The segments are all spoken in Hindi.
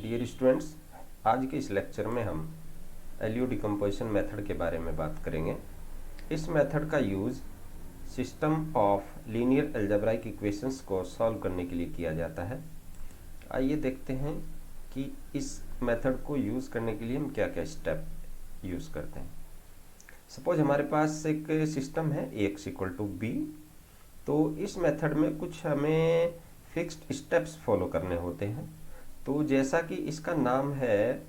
डियर स्टूडेंट्स, आज के इस लेक्चर में हम एलयू डिकम्पोजिशन मेथड के बारे में बात करेंगे। इस मेथड का use system of linear algebraic equations को सॉल्व करने के लिए किया जाता है। आइए देखते हैं कि इस मेथड को यूज़ करने के लिए हम क्या क्या स्टेप यूज़ करते हैं। सपोज हमारे पास एक सिस्टम है x इक्वल टू बी। तो इस मेथड में कुछ हमें फिक्स्ड स्टेप्स फॉलो करने होते हैं। तो जैसा कि इसका नाम है,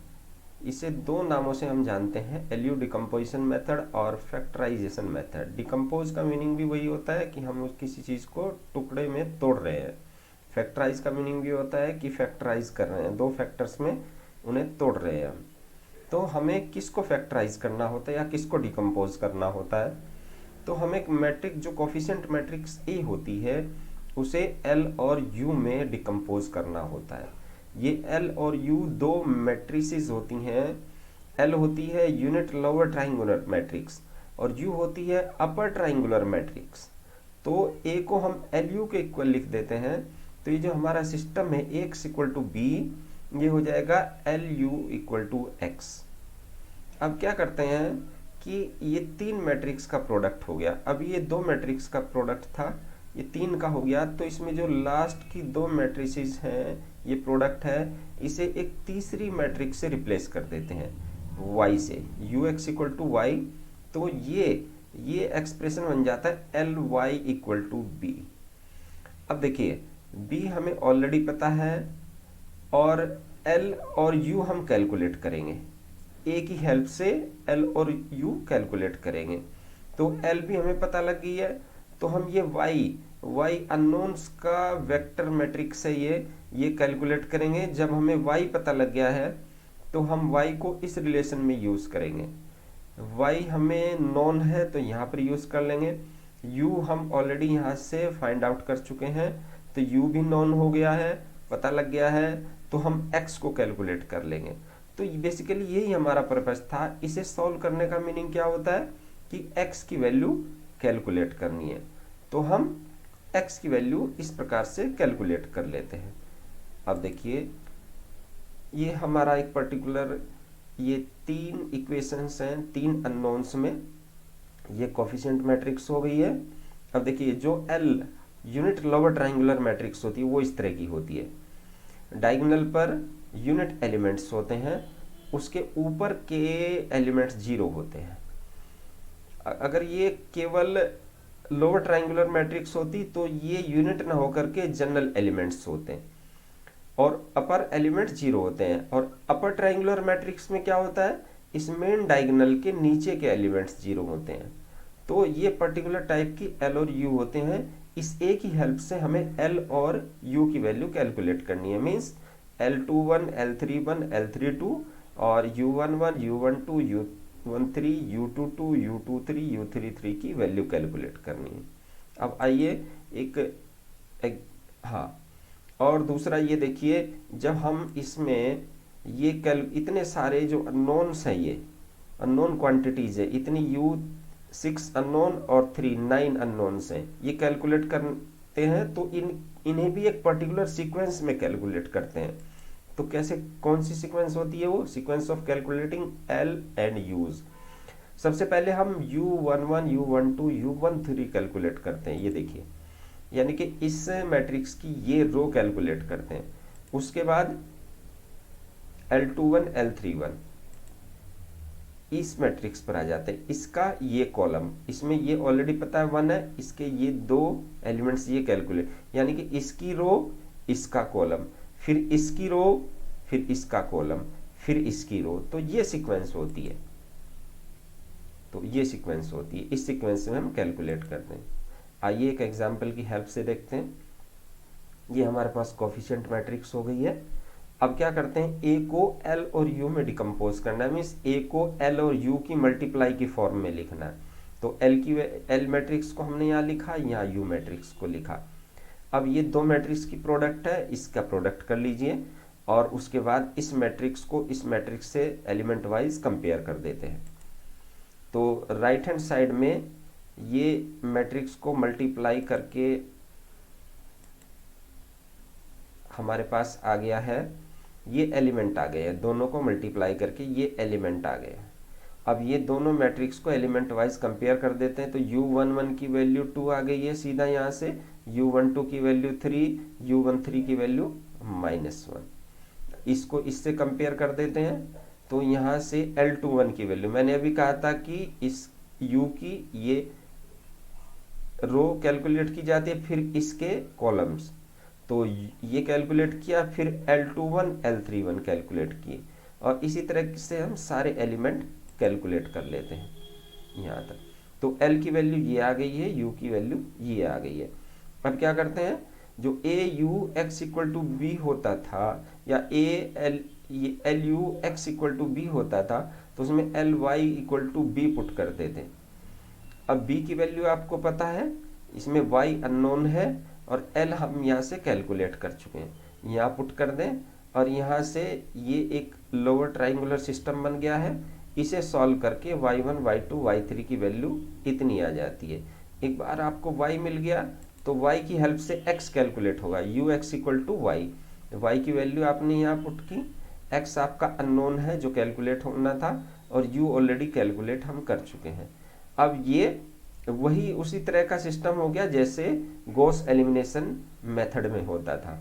इसे दो नामों से हम जानते हैं, एलयू डिकम्पोजिशन मेथड और फैक्टराइजेशन मेथड। डिकम्पोज का मीनिंग भी वही होता है कि हम किसी चीज़ को टुकड़े में तोड़ रहे हैं। फैक्टराइज का मीनिंग भी होता है कि फैक्टराइज कर रहे हैं, दो फैक्टर्स में उन्हें तोड़ रहे हैं। तो हमें किसको फैक्टराइज करना होता है या किसको डिकम्पोज करना होता है, तो हमें एक मैट्रिक्स जो कोफिशिएंट मैट्रिक्स ए होती है उसे एल और यू में डिकम्पोज करना होता है। ये एल और यू दो मैट्रिसेस होती हैं। एल होती है यूनिट लोअर ट्राइंगुलर मैट्रिक्स और यू होती है अपर ट्राइंगुलर मैट्रिक्स। तो ए को हम एल यू के इक्वल लिख देते हैं। तो ये जो हमारा सिस्टम है एक्स इक्वल टू बी, ये हो जाएगा L U equal to X. अब क्या करते हैं कि ये तीन मैट्रिक्स का प्रोडक्ट हो गया। अब ये दो मैट्रिक्स का प्रोडक्ट था, ये तीन का हो गया। तो इसमें जो लास्ट की दो मैट्रिसेस हैं, ये प्रोडक्ट है, इसे एक तीसरी मैट्रिक्स से रिप्लेस कर देते हैं y से, U X equal to Y. तो ये एक्सप्रेशन बन जाता है L Y equal to B. अब देखिए, b हमें ऑलरेडी पता है और l और u हम कैलकुलेट करेंगे, a की हेल्प से l और u कैलकुलेट करेंगे। तो l भी हमें पता लग गई है। तो हम ये y अननोन्स का वेक्टर मैट्रिक्स है, ये कैलकुलेट करेंगे। जब हमें y पता लग गया है तो हम y को इस रिलेशन में यूज करेंगे। y हमें नॉन है तो यहाँ पर यूज कर लेंगे। u हम ऑलरेडी यहाँ से फाइंड आउट कर चुके हैं, तो u भी नॉन हो गया है, पता लग गया है। तो हम x को कैलकुलेट कर लेंगे। तो बेसिकली यही हमारा पर्पस था। इसे सॉल्व करने का मीनिंग क्या होता है कि x की वैल्यू कैलकुलेट करनी है। तो हम x की वैल्यू इस प्रकार से कैलकुलेट कर लेते हैं। अब देखिए, ये हमारा एक पर्टिकुलर, ये तीन इक्वेशंस हैं, तीन अननोन्स में ये कोफिशिएंट मैट्रिक्स हो गई है। अब देखिए, जो L unit lower triangular matrix होती है वो इस तरह की होती है। डायगोनल पर यूनिट एलिमेंट्स होते हैं, उसके ऊपर के एलिमेंट्स जीरो होते हैं। अगर ये केवल लोअर ट्राइंगुलर मैट्रिक्स होती तो ये यूनिट ना होकर के जनरल एलिमेंट्स होते हैं और अपर एलिमेंट्स जीरो होते हैं। और अपर ट्राइंगुलर मैट्रिक्स में क्या होता है, इस मेन डायगोनल के नीचे के एलिमेंट्स जीरो होते हैं। तो ये पर्टिकुलर टाइप की एल और यू होते हैं। इस ए की हेल्प से हमें एल और यू की वैल्यू कैलकुलेट करनी है। मीन्स L21, L31, L32 और U11, U12, U13, U22, U23, U33 की वैल्यू कैलकुलेट करनी है। अब आइए हाँ, और दूसरा ये देखिए, जब हम इसमें ये इतने सारे जो अननोन्स हैं, ये अननोन क्वांटिटीज है, इतनी U6 अननोन और 9 अननोन्स हैं, ये कैलकुलेट करते हैं। तो इन्हें भी एक पर्टिकुलर सीक्वेंस में कैलकुलेट करते हैं। तो कैसे, कौन सी सीक्वेंस होती है वो? Sequence of calculating L and use. सबसे पहले हम U11, U12, U13 कैलकुलेट करते हैं, ये देखिए, यानी कि इस मैट्रिक्स की ये रो कैलकुलेट करते हैं। उसके बाद L21, L31 इस मैट्रिक्स पर आ जाते हैं। इसका ये कॉलम, इसमें ये ऑलरेडी पता है 1 है, इसके ये दो एलिमेंट्स ये कैलकुलेट, यानी कि इसकी रो, इसका कॉलम, फिर इसकी रो, फिर इसका कॉलम, फिर इसकी रो। तो ये सीक्वेंस होती है। इस सीक्वेंस में हम कैलकुलेट करते हैं। आइए एक एग्जांपल की हेल्प से देखते हैं। ये हमारे पास कोफिशिएंट मैट्रिक्स हो गई है। अब क्या करते हैं, ए को एल और यू में डिकम्पोज करना है। मीन्स ए को एल और यू की मल्टीप्लाई की फॉर्म में लिखना है। तो एल मैट्रिक्स को हमने यहाँ लिखा, यहाँ यू मैट्रिक्स को लिखा। अब ये दो मैट्रिक्स की प्रोडक्ट है, इसका प्रोडक्ट कर लीजिए और उसके बाद इस मैट्रिक्स को इस मैट्रिक्स से एलिमेंट वाइज कंपेयर कर देते हैं। तो राइट हैंड साइड में ये मैट्रिक्स को मल्टीप्लाई करके हमारे पास आ गया है ये एलिमेंट आ गए हैं, दोनों को मल्टीप्लाई करके ये एलिमेंट आ गए हैं। अब ये दोनों मैट्रिक्स को एलिमेंट वाइज कंपेयर कर देते हैं, तो U11 की वैल्यू 2 आ गई है सीधा यहाँ से, U12 की वैल्यू 3, U13 की वैल्यू -1। इसको इससे कंपेयर कर देते हैं, तो यहाँ से L21 की वैल्यू, मैंने अभी कहा था कि इस U की ये रो कैलकुलेट की जाती है, फिर इसके कॉलम्स, तो ये कैलकुलेट किया, फिर L21 L31 कैलकुलेट किए, और इसी तरह से हम सारे एलिमेंट कैलकुलेट कर लेते हैं यहाँ तक। तो L की वैल्यू ये आ गई है, U की वैल्यू ये आ गई है। अब क्या करते हैं, जो AU x = B होता था, या LU x = B होता था, तो उसमें LY = B पुट करते थे। अब B की वैल्यू आपको पता है, इसमें Y अननोन है, और L हम यहाँ से कैलकुलेट कर चुके हैं, यहाँ पुट कर दें, और यहाँ से ये एक लोअर ट्राइंगुलर सिस्टम बन गया है। इसे सॉल्व करके y1 y2 y3 की वैल्यू इतनी आ जाती है। एक बार आपको y मिल गया, तो y की हेल्प से x कैलकुलेट होगा, ux = y, y की वैल्यू आपने यहाँ पुट की, x आपका अननोन है जो कैलकुलेट होना था, और u ऑलरेडी कैलकुलेट हम कर चुके हैं। अब ये वही उसी तरह का सिस्टम हो गया जैसे गॉस एलिमिनेशन मेथड में होता था,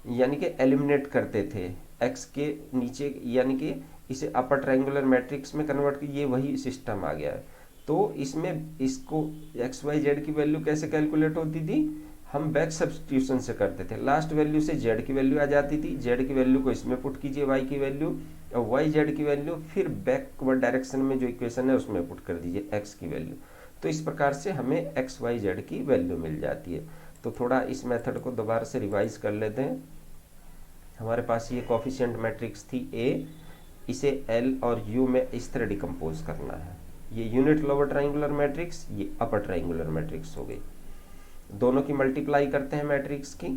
यानी कि एलिमिनेट करते थे x के नीचे, यानी कि इसे अपर ट्रायंगुलर मैट्रिक्स में कन्वर्ट की, ये वही सिस्टम आ गया है। तो इसमें इसको एक्स वाई जेड की वैल्यू कैसे कैलकुलेट होती थी, हम बैक सब्स्टिट्यूशन से करते थे। लास्ट वैल्यू से जेड की वैल्यू आ जाती थी, जेड की वैल्यू को इसमें पुट कीजिए वाई की वैल्यू, और वाई जेड की वैल्यू फिर बैकवर्ड डायरेक्शन में जो इक्वेशन है उसमें पुट कर दीजिए एक्स की वैल्यू। तो इस प्रकार से हमें एक्स वाई जेड की वैल्यू मिल जाती है। तो थोड़ा इस मेथड को दोबारा से रिवाइज कर लेते हैं। हमारे पास ये कोफिशिएंट मैट्रिक्स थी A, इसे L और U में इस तरह डिकम्पोज करना है। ये यूनिट लोअर ट्राइंगुलर मैट्रिक्स, ये अपर ट्राइंगुलर मैट्रिक्स हो गई। दोनों की मल्टीप्लाई करते हैं मैट्रिक्स की,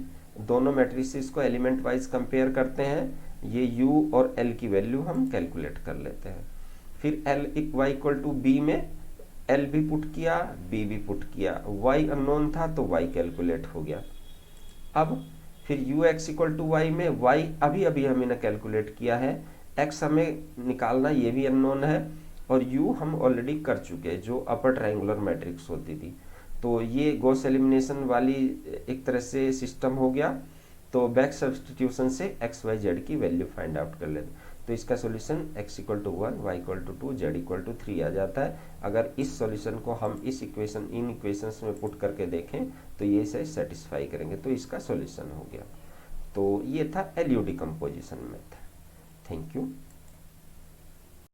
दोनों मैट्रिक्स को एलिमेंट वाइज कंपेयर करते हैं, ये U और L की वैल्यू हम कैलकुलेट कर लेते हैं। फिर y = B में L भी पुट किया, B भी पुट किया, y अननोन था तो y कैलकुलेट हो गया। अब फिर ux = y में y अभी अभी हमने कैलकुलेट किया है, x हमें निकालना, ये भी अननोन है, और u हम ऑलरेडी कर चुके हैं जो अपर ट्रायंगुलर मैट्रिक्स होती थी। तो ये गॉस एलिमिनेशन वाली एक तरह से सिस्टम हो गया। तो बैक सब्स्टिट्यूशन से x y z की वैल्यू फाइंड आउट कर लेते, तो इसका सॉल्यूशन x = 1 y = 2 z = 3 आ जाता है। अगर इस सॉल्यूशन को हम इस इक्वेशन इन इक्वेशंस में पुट करके देखें तो ये इसे सेटिस्फाई करेंगे, तो इसका सॉल्यूशन हो गया। तो ये था LU decomposition method. Thank you.